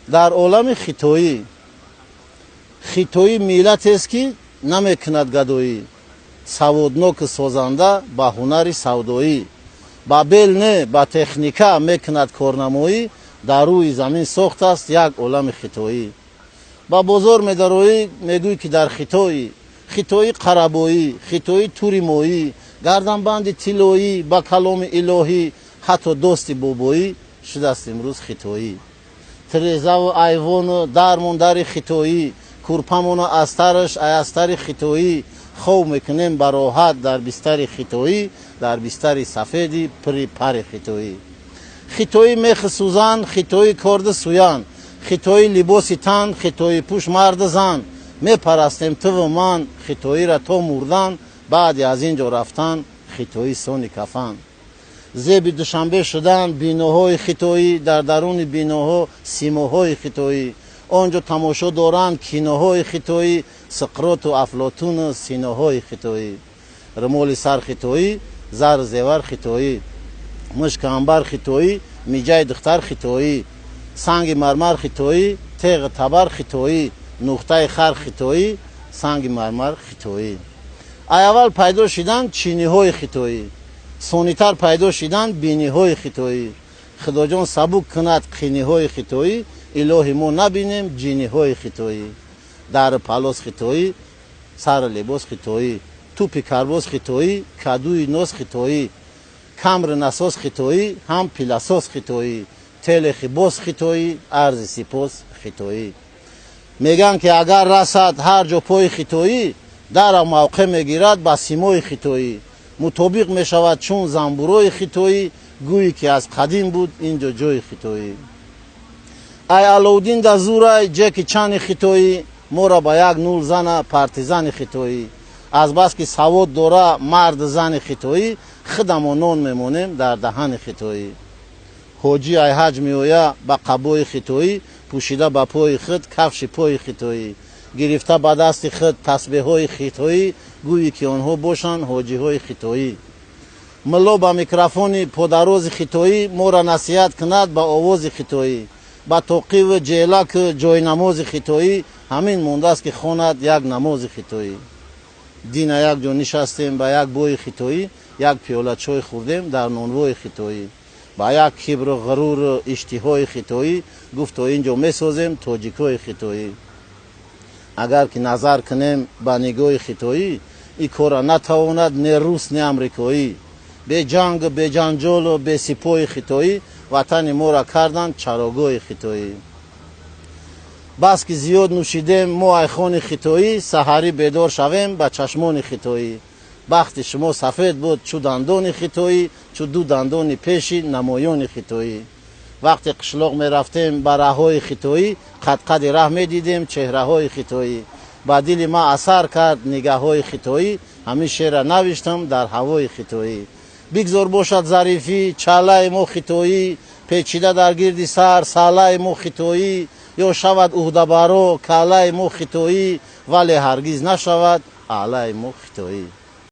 дар олами хитоӣ миллатест ки намекунад гадоӣ, саводнок созанда ба ҳунари савдоӣ, ба бел не ба техника мекунад корнамоӣ, дар рӯи замин сохтааст як олами хитоӣ. ба бозор медароӣ мегӯй ки дар хитоӣ қарабоӣ, хитоӣ тури моӣ, гарданбанди тиллоӣ, ба каломи илоҳӣ, ҳатто дости бобоӣ шудааст имрӯз хитоӣ. тирезаву айвону дармондари хитоӣ, курпамону астараш астари хитоӣ, хоб мекунем ба роҳат дар бистари хитоӣ, дар бистари сафеди пири пари хитоӣ. хитоӣ мехи сӯзан, хитоӣ корди суян, хитоӣ либоси тан, хитоӣ пӯш марди зан, мепарастем туву ман, хитоира то мурдан, баъди аз ин ҷо рафтан, хитоӣ сони кафан. зеби душанбе шудан биноҳои хитоӣ, дар даруни биноҳо симоҳои хитоӣ, он ҷо тамошо доранд киноҳои хитоӣ, суқроту афлотуну синоҳои хитоӣ. рӯмоли сар хитоӣ, зар зевар хитоӣ, мушки амбар хитоӣ, миҷаи духтар хитоӣ, санги мармар хитоӣ, теғи табар хитоӣ, нуқтаи хар хитоӣ, санги мармар хитоӣ. айаввал пайдо шиданд чиниҳои хитоӣ, сонитар пайдо шиданд биниҳои хитоӣ. худоҷон сабук кунад қиниҳои хитоӣ, илоҳи мо набинем ҷиниҳои хитоӣ. дари палос хитоӣ, сари либос хитоӣ, тӯпи карбоз хитоӣ, кадуи ноз хитоӣ, камри насос хитоӣ, ҳам пиласос хитоӣ, телехи боз хитоӣ, арзи сипос хитоӣ. мегӯянд ки агар расад ҳар ҷо пои хитоӣ, дара мавқеъ мегирад ба симои хитоӣ, мутобиқ мешавад чун занбурои хитоӣ, гӯе ки аз қадим буд ин ҷо ҷои хитоӣ. ай аловдин да зурай ҷеки чани хитоӣ, моро ба як нул зана партизани хитоӣ. аз бас ки савод дора марди зани хитоӣ, худамо нон мемонем дар даҳани хитоӣ. ҳоҷӣ ай ҳаҷ меоя ба қабои хитоӣ, пӯшида ба пои худ кафши пои хитоӣ, гирифта ба дасти худ тасбеҳҳои хитоӣ, гӯе ки онҳо бошанд ҳоҷиҳои хитоӣ. мулло ба микрофони подарози хитоӣ моро насиҳат кунад ба овози хитоӣ, ба тоқиву ҷелаку ҷойнамози хитоӣ, ҳамин мондааст ки хонад як намози хитоӣ. дина як ҷо нишастем ба як бои хитоӣ, як пиёла чой хӯрдем дар нонвои хитоӣ. ба як кибру ғуруру иштиҳои хитоӣ, гуфт то ин ҷо месозем тоҷикҳои хитоӣ. агар ки назар кунем ба нигоҳи хитоӣ, ин кора натавонад не рус не амрикоӣ. беҷангу беҷанҷолу бесипоҳи хитоӣ, ватани моро карданд чарогоҳи хитоӣ. бас ки зиёд нӯшидем мо айхони хитоӣ, саҳарӣ бедор шавем ба чашмони хитоӣ. бахти шумо сафед буд чу дандони хитоӣ, чу ду дандони пеши намоёни хитоӣ. вақте қишлоқ мерафтем ба раҳҳои хитоӣ, қадқади раҳ медидем чеҳраҳои хитоӣ. ба дили ман асар кард нигаҳҳои хитоӣ, ҳамин шеъра навиштам дар ҳавои хитоӣ. бигзор бошад зарифӣ чалаи мо хитоӣ, печида дар гирди сар салаи мо хитоӣ, ё шавад уҳдабаро калаи мо хитоӣ, вале ҳаргиз нашавад аълаи мо хитоӣ.